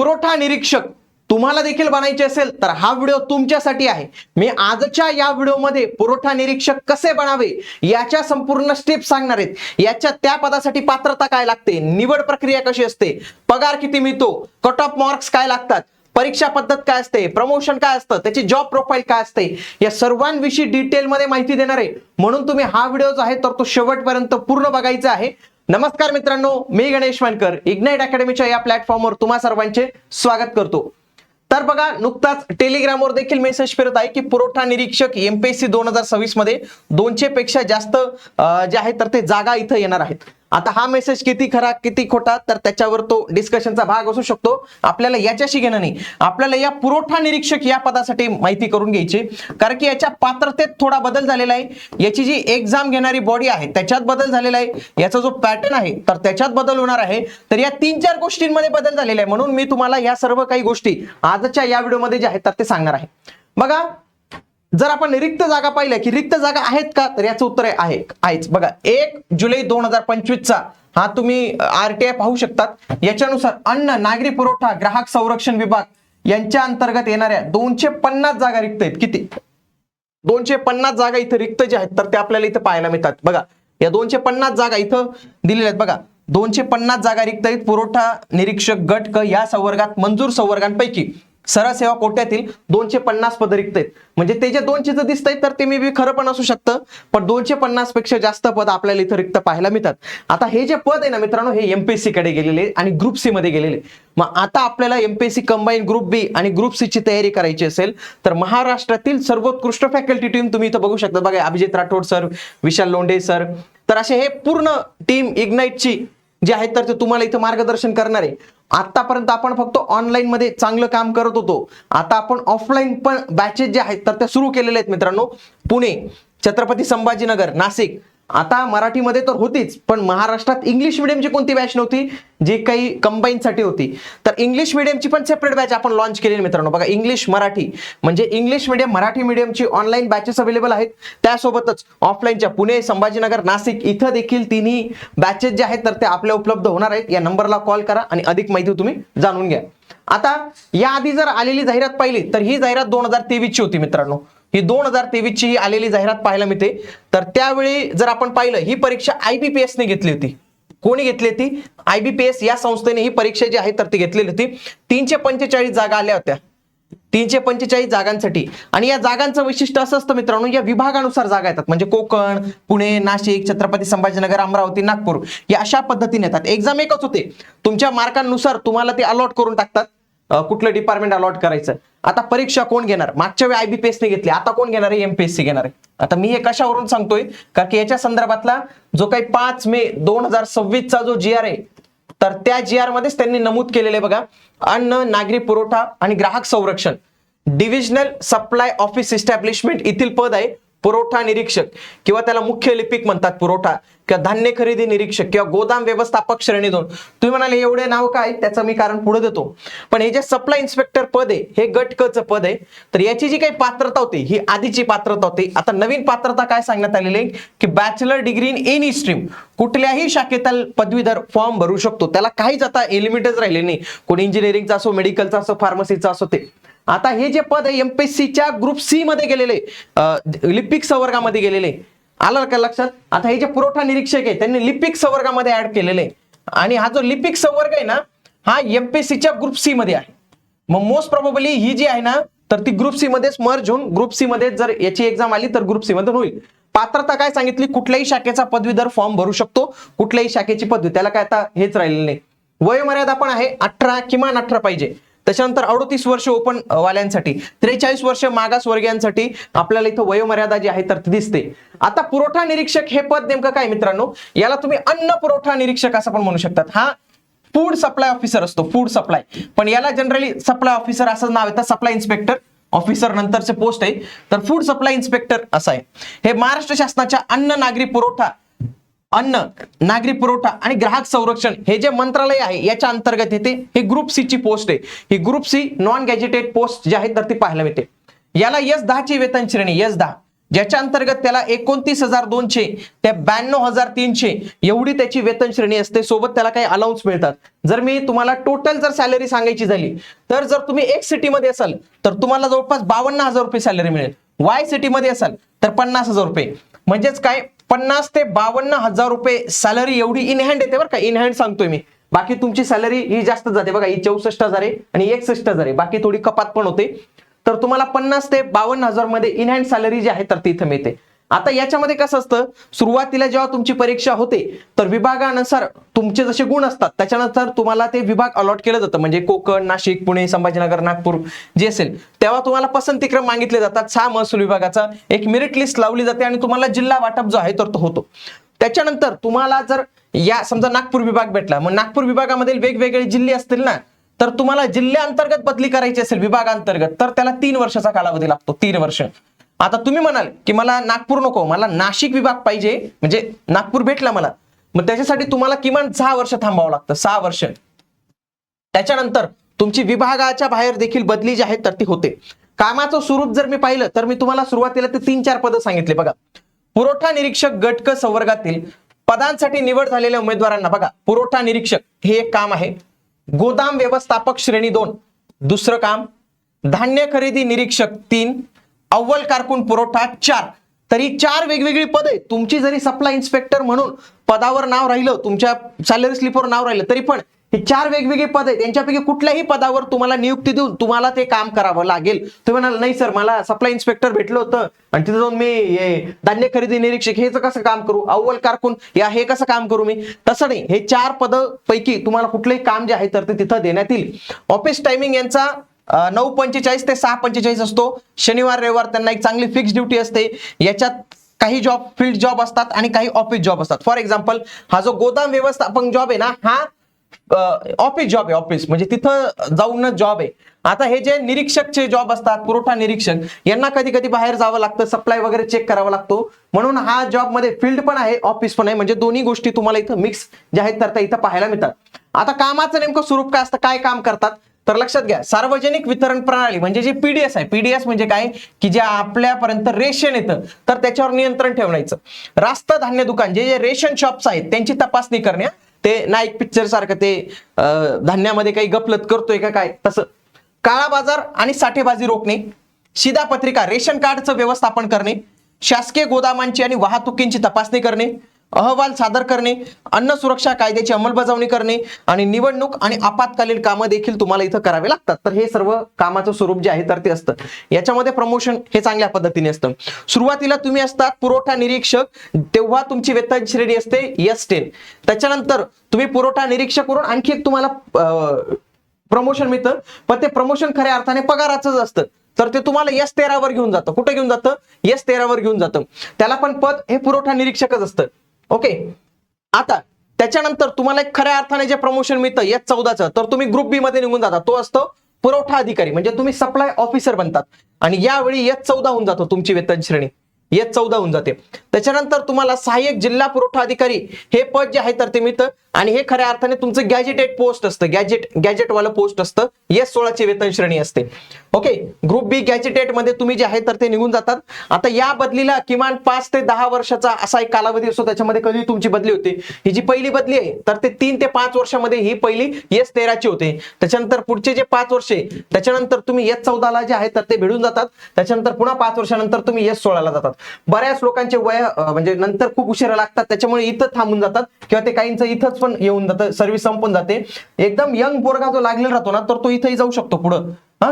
पुरवठा निरीक्षक तुम्हाला देखील बनायचे असेल तर हा व्हिडिओ तुमच्यासाठी आहे। मी आजच्या या व्हिडिओमध्ये पुरवठा निरीक्षक कसे बनावे याच्या संपूर्ण स्टेप सांगणार आहेत। याच्या त्या पदासाठी पात्रता काय लागते, निवड प्रक्रिया कशी असते, पगार किती मिळतो, कट ऑफ मार्क्स काय लागतात, परीक्षा पद्धत काय असते, प्रमोशन काय असतं, त्याची जॉब प्रोफाईल काय असते, या सर्वांविषयी डिटेलमध्ये माहिती देणार आहे। म्हणून तुम्ही हा व्हिडिओ जो आहे तर तो शेवटपर्यंत पूर्ण बघायचा आहे। नमस्कार मित्रांनो, मी गणेश वानकर इग्नाइट अकॅडमीच्या या प्लॅटफॉर्मवर तुम्हा सर्वांचे स्वागत करतो। तर बघा, नुकताच टेलिग्रामवर देखील मेसेज फिरत आहे की पुरवठा निरीक्षक एमपीएससी 2026 मध्ये 200 पेक्षा जास्त जे आहे तर ते जागा इथं येणार आहेत। आता हा मेसेज किती खरा किती खोटा तर त्याच्यावर तो डिस्कशनचा भाग असू शकतो। आपल्याला याच्याशी घेणं नाही, आपल्याला या पुरवठा निरीक्षक या पदासाठी माहिती करून घ्यायची, कारण की याच्या पात्रतेत थोडा बदल झालेला आहे। याची जी एक्झाम घेणारी बॉडी आहे त्याच्यात बदल झालेला आहे, याचा जो पॅटर्न आहे तर त्याच्यात बदल होणार आहे। तर या 3-4 गोष्टींमध्ये बदल झालेला आहे, म्हणून मी तुम्हाला या सर्व काही गोष्टी आजच्या या व्हिडिओमध्ये जे आहेत तर ते सांगणार आहे। बघा, जर आपण रिक्त जागा पाहिल्या की रिक्त जागा आहेत का, तर याचं उत्तर आहे आहेच। बघा, 1 जुलै 2025 चा हा तुम्ही आरटीआय पाहू शकतात। याच्यानुसार अन्न नागरी पुरवठा ग्राहक संरक्षण विभाग यांच्या अंतर्गत येणाऱ्या 250 जागा रिक्त आहेत। किती? 250 जागा इथं रिक्त जे आहेत तर ते आपल्याला इथं पाहायला मिळतात। बघा, या 250 जागा इथं दिलेल्या आहेत। बघा, 250 जागा रिक्त आहेत पुरवठा निरीक्षक गट क या संवर्गात मंजूर संवर्गांपैकी सरळ सेवा कोट्यातील 250 पद रिक्त आहेत। म्हणजे ते जे 200 चं दिसतंय तर ते मे बी खरं पण असू शकतं, पण 250 पेक्षा जास्त पद आपल्याला इथं रिक्त पाहायला मिळतात। आता हे जे पद आहे ना मित्रांनो, हे एमपीएससी कडे गेलेले आणि ग्रुप सी मध्ये गेलेले। मग आता आपल्याला एमपीएससी कंबाईन ग्रुप बी आणि ग्रुप सी ची तयारी करायची असेल तर महाराष्ट्रातील सर्वोत्कृष्ट फॅकल्टी टीम तुम्ही इथं बघू शकता। बघा, अभिजित राठोड सर, विशाल लोंढे सर, तर असे हे पूर्ण टीम इग्नाइटची जे आहे तर ते तुम्हाला इथं मार्गदर्शन करणार आहे। आतापर्यंत आपण फक्त ऑनलाईन मध्ये चांगलं काम करत होतो, आता आपण ऑफलाईन पण बॅचेस जे आहेत तर त्या सुरू केलेले आहेत मित्रांनो। पुणे, छत्रपती संभाजीनगर, नाशिक, आता मराठीमध्ये तर होतीच, पण महाराष्ट्रात इंग्लिश मिडियमची कोणती बॅच नव्हती जी काही कंबाईन साठी होती, तर इंग्लिश मिडियमची पण सेपरेट बॅच आपण लॉन्च केलेली मित्रांनो। बघा, इंग्लिश मराठी म्हणजे इंग्लिश मिडियम मराठी मिडियमची ऑनलाईन बॅचेस अवेलेबल आहेत, त्यासोबतच ऑफलाईनच्या पुणे, संभाजीनगर, नाशिक इथं देखील तिन्ही बॅचेस जे आहेत तर ते आपल्या उपलब्ध होणार आहेत। या नंबरला कॉल करा आणि अधिक माहिती तुम्ही जाणून घ्या। आता याआधी जर आलेली जाहिरात पाहिली तर ही जाहिरात 2023 ची होती मित्रांनो। ही 2023 ची ही आलेली जाहिरात पाहायला मिळते। तर त्यावेळी जर आपण पाहिलं ही परीक्षा आयबीपीएस ने घेतली होती। कोणी घेतली होती? आयबीपीएस या संस्थेने ही परीक्षा जी आहे तर ती घेतलेली होती। 345 जागा आल्या होत्या, 345 जागांसाठी। आणि या जागांचं वैशिष्ट्य असं असतं मित्रांनो, या विभागानुसार जागा येतात, म्हणजे कोकण, पुणे, नाशिक, छत्रपती संभाजीनगर, अमरावती, नागपूर या अशा पद्धतीने येतात। एक्झाम एकच होते, तुमच्या मार्कांनुसार तुम्हाला ते अलॉट करून टाकतात कुठलं डिपार्टमेंट अलॉट करायचं। आता परीक्षा कोण घेणार? मागच्या वेळी आयबीपीएस ने घेतली, आता कोण घेणार आहे? एमपीएससी घेणार आहे। आता मी हे कशावरून सांगतोय, कारण की याच्या संदर्भातला जो काही 5 मे 2026 चा जो जीआर आहे तर त्या जीआर मध्येच त्यांनी नमूद केलेले बघा, अन्न नागरी पुरवठा आणि ग्राहक संरक्षण डिव्हिजनल सप्लाय ऑफिस इस्टॅब्लिशमेंट येथील पद आहे पुरवठा निरीक्षक, किंवा त्याला मुख्य लिपिक म्हणतात पुरवठा, किंवा धान्य खरेदी निरीक्षक, किंवा गोदाम व्यवस्थापक श्रेणी 2। तुम्ही म्हणाले एवढे नाव काय, त्याचं मी कारण पुढे देतो। पण हे जे सप्लाय इन्स्पेक्टर पद आहे हे गट क चं पद आहे, तर याची जी काही पात्रता होती ही आधीची पात्रता होती। आता नवीन पात्रता काय सांगण्यात आलेली आहे की bachelor degree in any stream, कुठल्याही शाखेतील पदवीधर फॉर्म भरू शकतो, त्याला काहीच आता लिमिटच राहिले नाही, कोणी इंजिनिअरिंगचा असो, मेडिकलचा असो, फार्मसीचा असो ते। आता हे जे पद आहे एमपीएससीच्या ग्रुप सी मध्ये गेलेले, लिपिक संवर्गामध्ये गेलेले, आलं का लक्षात? आता हे जे पुरवठा निरीक्षक आहे त्यांनी लिपिक संवर्गामध्ये ऍड केलेले, आणि हा जो लिपिक संवर्ग आहे ना हा एमपीएससीच्या ग्रुप सी मध्ये आहे। मग मोस्ट प्रोबेबली ही जी आहे ना तर ती ग्रुप सी मध्येच मर्ज होऊन ग्रुप सी मध्ये जर याची एक्झाम आली तर ग्रुप सी मध्ये होईल। पात्रता काय सांगितली? कुठल्याही शाखेचा पदवीधर फॉर्म भरू शकतो, कुठल्याही शाखेची पदवी, त्याला काय आता हेच राहिलेलं नाही। वयोमर्यादा पण आहे 18, किमान 18 पाहिजे। त्याच्यानंतर 38 वर्ष ओपन वाल्यांसाठी, 43 वर्ष मागासवर्गीयांसाठी आपल्याला इथं वयोमर्यादा जी आहे तर ती दिसते। आता पुरवठा निरीक्षक हे पद नेमकं काय मित्रांनो, याला तुम्ही अन्न पुरवठा निरीक्षक असं पण म्हणू शकतात। हा फूड सप्लाय ऑफिसर असतो, फूड सप्लाय, पण याला जनरली सप्लाय ऑफिसर असं नाव येतं। सप्लाय इन्स्पेक्टर ऑफिसर नंतरचे पोस्ट आहे, तर फूड सप्लाय इन्स्पेक्टर असं आहे। हे महाराष्ट्र शासनाच्या अन्न नागरी पुरवठा आणि ग्राहक संरक्षण हे जे मंत्रालय आहे याच्या अंतर्गत येते। हे ग्रुप सी ची पोस्ट आहे, ही group C non gazetted post जी आहे तर ती पाहायला मिळते। याला S10 ची वेतन श्रेणी, S10 ज्याच्या अंतर्गत त्याला 29,200 ते 92,300 एवढी त्याची वेतन श्रेणी असते. सोबत त्याला काही अलाउन्स मिळतात. जर मी तुम्हाला टोटल जर सॅलरी सांगायची झाली तर जर तुम्ही एक सिटीमध्ये असाल तर तुम्हाला जवळपास 52,000 रुपये सॅलरी मिळेल. वाय सिटीमध्ये असाल तर 50,000 रुपये. म्हणजेच काय 50 ते 52,000 रुपये सॅलरी एवढी इन हँड येते बरं का. इन हँड सांगतोय मी. बाकी तुमची सॅलरी ही जास्त जाते बघा. ही 64,000 आहे आणि 61,000 आहे. बाकी थोडी कपात पण होते. तर तुम्हाला 50 ते 52,000 मध्ये इन हँड सॅलरी जी आहे तर ती इथं मिळते. आता याच्यामध्ये कसं असतं, सुरुवातीला जेव्हा तुमची परीक्षा होते तर विभागानुसार तुमचे जसे गुण असतात त्याच्यानंतर तुम्हाला ते विभाग अलॉट केलं जातं. म्हणजे कोकण, नाशिक, पुणे, संभाजीनगर, नागपूर जे असेल तेव्हा तुम्हाला पसंतीक्रम मागितले जातात. 6 महसूल विभागाचा एक मेरिट लिस्ट लावली जाते आणि तुम्हाला जिल्हा वाटप जो आहे तर तो होतो. त्याच्यानंतर तुम्हाला जर या समजा नागपूर विभाग भेटला, मग नागपूर विभागामधील वेगवेगळे जिल्हे असतील ना, तर तुम्हाला जिल्ह्यांतर्गत बदली करायची असेल विभागांतर्गत तर त्याला 3 वर्षाचा कालावधी लागतो. 3 वर्ष. आता तुम्ही म्हणाल की मला नागपूर नको, मला नाशिक विभाग पाहिजे, म्हणजे नागपूर भेटला मला, मग त्याच्यासाठी तुम्हाला किमान 6 वर्ष थांबावं लागतं. 6 वर्ष. त्याच्यानंतर तुमची विभागाच्या बाहेर देखील बदली जी आहे तर ती होते. कामाचं स्वरूप जर मी पाहिलं तर मी तुम्हाला सुरुवातीला ते 3-4 पदं सांगितले बघा. पुरवठा निरीक्षक गट क संवर्गातील पदांसाठी निवड झालेल्या उमेदवारांना बघा, पुरवठा निरीक्षक हे एक काम आहे. गोदाम व्यवस्थापक श्रेणी 2 दुसरं काम. धान्य खरेदी निरीक्षक 3. अव्वल कारकून पुरवठा 4. तरी 4 वेगवेगळी पद आहेत. तुमची जरी सप्लाय इन्स्पेक्टर म्हणून पदावर नाव राहिलं, तुमच्या सॅलरी स्लिपवर नाव राहिलं, तरी पण हे 4 वेगवेगळे पद आहेत. यांच्यापैकी कुठल्याही पदावर तुम्हाला नियुक्ती देऊन तुम्हाला ते काम करावं लागेल. तुम्ही म्हणाल नाही सर मला सप्लाय इन्स्पेक्टर भेटलं होतं आणि तिथे जाऊन मी धान्य खरेदी निरीक्षक हेच कसं काम करू, अव्वल कारकून या हे कसं काम करू मी, तसं नाही. हे 4 पद पैकी तुम्हाला कुठलंही काम जे आहे तर ते तिथं देण्यात येईल. ऑफिस टायमिंग यांचा 9:45 ते 6:45 असतो. शनिवार रविवार त्यांना एक चांगली फिक्स ड्युटी असते. याच्यात काही जॉब फील्ड जॉब असतात आणि काही ऑफिस जॉब असतात. फॉर एक्झाम्पल हा जो गोदाम व्यवस्थापक जॉब आहे ना, हा ऑफिस जॉब आहे. ऑफिस म्हणजे तिथं जाऊनच जॉब आहे. आता हे जे निरीक्षकचे जॉब असतात, पुरवठा निरीक्षक, यांना कधी कधी बाहेर जावं लागतं, सप्लाय वगैरे चेक करावा लागतो. म्हणून हा जॉब मध्ये फील्ड पण आहे, ऑफिस पण आहे. म्हणजे दोन्ही गोष्टी तुम्हाला इथं मिक्स ज्या आहेत तर त्या इथं पाहायला मिळतात. आता कामाचं नेमकं स्वरूप काय असतं, काय काम करतात तर लक्षात घ्या. सार्वजनिक वितरण प्रणाली म्हणजे जे पीडीएस आहे, पीडीएस म्हणजे काय की जे आपल्यापर्यंत रेशन येतं तर त्याच्यावर नियंत्रण ठेवायचं. रास्त धान्य दुकान जे जे रेशन शॉप्स आहेत त्यांची तपासणी करणे. ते नाईक पिक्चर सारखं ते धान्यामध्ये काही गफलत करतोय का काय तसं. काळा बाजार आणि साठेबाजी रोखणे. शिधापत्रिका रेशन कार्डचं व्यवस्थापन करणे. शासकीय गोदामांची आणि वाहतुकींची तपासणी करणे. अहवाल सादर करणे. अन्न सुरक्षा कायद्याची अंमलबजावणी करणे आणि निवडणूक आणि आपत्कालीन कामं देखील तुम्हाला इथं करावे लागतात. तर हे सर्व कामाचं स्वरूप जे आहे तर ते असतं. याच्यामध्ये प्रमोशन हे चांगल्या पद्धतीने असतं. सुरुवातीला तुम्ही असतात पुरवठा निरीक्षक, तेव्हा तुमची वेतन श्रेणी असते S10. त्याच्यानंतर तुम्ही पुरवठा निरीक्षक वरून आणखी एक तुम्हाला प्रमोशन मिळतं, पण ते प्रमोशन खऱ्या अर्थाने पगाराचंच असतं. तर ते तुम्हाला S13 वर घेऊन जातं. कुठे घेऊन जातं? S13 वर घेऊन जातं. त्याला पण पद हे पुरवठा निरीक्षकच असतं. ओके. आता त्याच्यानंतर तुम्हाला एक खऱ्या अर्थाने जे प्रमोशन मिळतं S14चं, तर तुम्ही ग्रुप बी मध्ये निघून जाता. तो असतो पुरवठा अधिकारी, म्हणजे तुम्ही सप्लाय ऑफिसर बनतात आणि यावेळी S14 होऊन जातो तुमची वेतन श्रेणी. S14 होऊन जाते. त्याच्यानंतर तुम्हाला सहाय्यक जिल्हा पुरवठा अधिकारी हे पद जे आहे तर ते मिळतं आणि हे खऱ्या अर्थाने तुमचं गॅजेटेड पोस्ट असतं. गॅजेटवालं पोस्ट असतं. S16 ची वेतन श्रेणी असते. ओके. ग्रुप बी गॅजेटेड मध्ये तुम्ही जे आहे तर ते निघून जातात. आता या बदलीला किमान 5 ते 10 वर्षाचा असा एक कालावधी असतो. त्याच्यामध्ये कधी तुमची बदली होते. ही जी पहिली बदली आहे तर ते 3 ते 5 वर्षामध्ये ही पहिली S13 ची होते. त्याच्यानंतर पुढचे जे 5 वर्षे त्याच्यानंतर तुम्ही S14 ला जे आहे तर ते भिडून जातात. त्याच्यानंतर पुन्हा 5 वर्षानंतर तुम्ही S16 ला जातात. बऱ्याच लोकांचे वय म्हणजे नंतर खूप उशिरा लागतात, त्याच्यामुळे इथं थांबून जातात किंवा ते काहींचं इथंच पण येऊन जातं, सर्व्हिस संपून जाते. एकदम यंग पोरगा जो लागलेला राहतो ना तर तो इथंही जाऊ शकतो पुढं.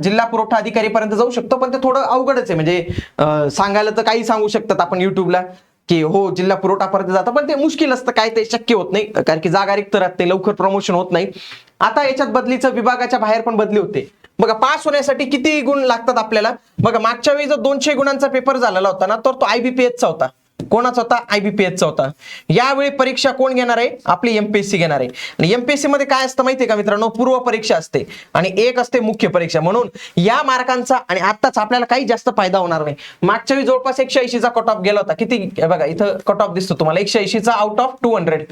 जिल्हा पुरवठा अधिकारी पर्यंत जाऊ शकतो, पण ते थोडं अवघडच आहे. म्हणजे सांगायला तर काही सांगू शकतात आपण युट्यूबला की हो जिल्हा पुरवठा पर्यंत जातं, पण ते मुश्किल असतं, काय ते शक्य होत नाही कारण की जागा रिक्त राहते, लवकर प्रमोशन होत नाही. आता याच्यात बदलीचं विभागाच्या बाहेर पण बदली होते. बघा पास होण्यासाठी किती गुण लागतात आपल्याला. बघा मागच्या वेळी जो 200 गुणांचा पेपर झालेला होता ना तर तो IBPS चा होता. कोणाचा होता? IBPS चा होता. यावेळी परीक्षा कोण घेणार आहे? आपली MPSC घेणार आहे. आणि MPSC मध्ये काय असतं माहितीये का मित्रांनो? पूर्व परीक्षा असते आणि एक असते मुख्य परीक्षा. म्हणून या मार्कांचा आणि आताच आपल्याला काही जास्त फायदा होणार नाही. मागच्या वेळी जवळपास 180 चा कट ऑफ गेला होता. किती बघा इथं कट ऑफ दिसतो तुम्हाला 180 चा आउट ऑफ 200.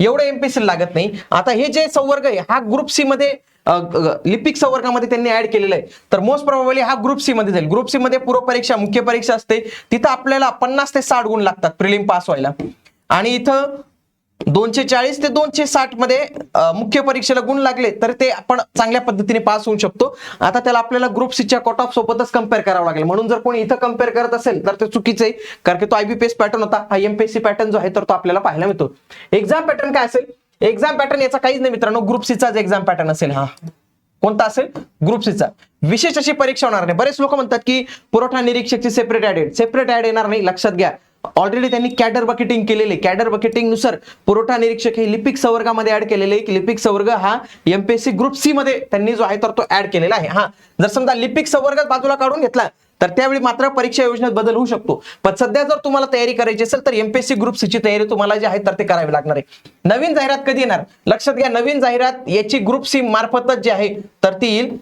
एवढं एमपीएससी लागत नाही. आता हे जे संवर्ग आहे हा ग्रुप सी मध्ये लिपिक संवर्गामध्ये त्यांनी ऍड केलेलं आहे. तर मोस्ट प्रोबेबली हा ग्रुप सी मध्ये जाईल. ग्रुप सी मध्ये पूर्व परीक्षा मुख्य परीक्षा असते, तिथं आपल्याला 50 ते 60 गुण लागतात प्रिलिम पास व्हायला. आणि इथं 240 ते 260 मध्ये मुख्य परीक्षेला गुण लागले तर ते आपण चांगल्या पद्धतीने पास होऊ शकतो. आता त्याला आपल्याला ग्रुप सीच्या कट ऑफ सोबतच कम्पेअर करावं लागेल. म्हणून जर कोणी इथं कम्पेअर करत असेल तर ते चुकीचं आहे, कारण की तो आयबीपीएस पॅटर्न होता, हा एमपीएससी पॅटर्न जो आहे तर तो आपल्याला पाहायला मिळतो. एक्झाम पॅटर्न काय असेल? एक्झाम पॅटर्न याचा काहीच नाही मित्रांनो, ग्रुप सीचाच एक्झाम पॅटर्न असेल. हा कोणता असेल? ग्रुप सीचा. विशेष अशी परीक्षा होणार नाही. बरेच लोक म्हणतात की पुरवठा निरीक्षकची सेपरेट ऍड येणार नाही. लक्षात घ्या, ऑलरेडी त्यांनी कॅडर बकेटिंग केलेले. कॅडर बकेटिंग नुसार पुरवठा निरीक्षक हे लिपिक संवर्गामध्ये ऍड केलेले. लिपिक संवर्ग हा एमपीएससी ग्रुप सी मध्ये त्यांनी जो आहे तर तो ऍड केलेला आहे. हा जर समजा लिपिक संवर्ग बाजूला काढून घेतला तर त्यावेळी मात्र परीक्षा योजनेत बदल होऊ शकतो. पण सध्या जर तुम्हाला तयारी करायची असेल तर एमपीएससी ग्रुप सी ची तयारी तुम्हाला जी आहे तर ते करावी लागणार आहे. नवीन जाहिरात कधी येणार? लक्षात घ्या, नवीन जाहिरात याची ग्रुप सी मार्फतच जी आहे तर ती येईल.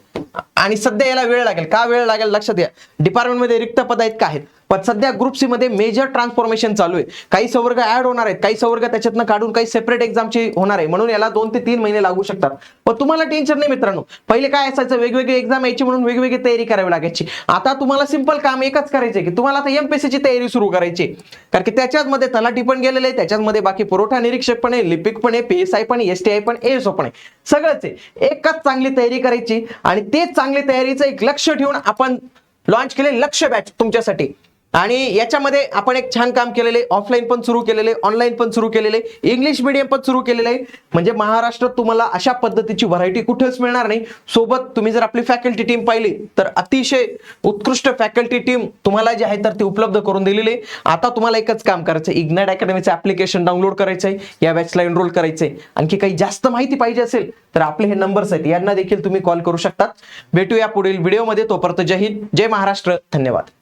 आणि सध्या याला वेळ लागेल. का वेळ लागेल? लक्षात घ्या, डिपार्टमेंटमध्ये रिक्त पद आहेत का? आहेत. पण सध्या ग्रुप सी मध्ये मेजर ट्रान्सफॉर्मेशन चालू आहे. काही संवर्ग ऍड होणार आहेत, काही संवर्ग त्याच्यातनं काढून काही सेपरेट एक्झामची होणार आहे. म्हणून याला 2 ते 3 महिने लागू शकतात. पण तुम्हाला टेन्शन नाही मित्रांनो. पहिले काय असायचं, वेगवेगळे एक्झाम यायची म्हणून वेगवेगळी तयारी करावी लागायची. आता तुम्हाला सिंपल काम एकच करायचंय की तुम्हाला आता एमपीएससीची तयारी सुरू करायची, कारण की त्याच्यामध्ये तलाठी पण गेलेले आहे, त्याच्यामध्ये बाकी पुरवठा निरीक्षक पण आहे, लिपिक पण आहे, पीएसआय पण, एसटीआय पण, एएसओ पण आहे, सगळंच आहे. एकच चांगली तयारी करायची आणि तेच चांगली तयारीचं एक लक्ष ठेवून आपण लॉन्च केले लक्ष्य बॅच तुमच्यासाठी. आणि याच्यामध्ये आपण एक छान काम केलेले, ऑफलाईन पण सुरू केलेले, ऑनलाईन पण सुरू केलेले, इंग्लिश मीडियम पण सुरू केलेलं आहे. म्हणजे महाराष्ट्रात तुम्हाला अशा पद्धतीची व्हरायटी कुठेच मिळणार नाही. सोबत तुम्ही जर आपली फॅकल्टी टीम पाहिली तर अतिशय उत्कृष्ट फॅकल्टी टीम तुम्हाला जी आहे तर ती उपलब्ध करून दिलेली आहे. आता तुम्हाला एकच काम करायचं, इग्नाइट अकॅडमीचं ऍप्लिकेशन डाउनलोड करायचं आहे, या बॅचला एनरोल करायचंय. आणखी काही जास्त माहिती पाहिजे असेल तर आपले हे नंबर्स आहेत, यांना देखील तुम्ही कॉल करू शकता. भेटूया पुढील व्हिडिओमध्ये. तोपर्यंत जय हिंद, जय महाराष्ट्र, धन्यवाद.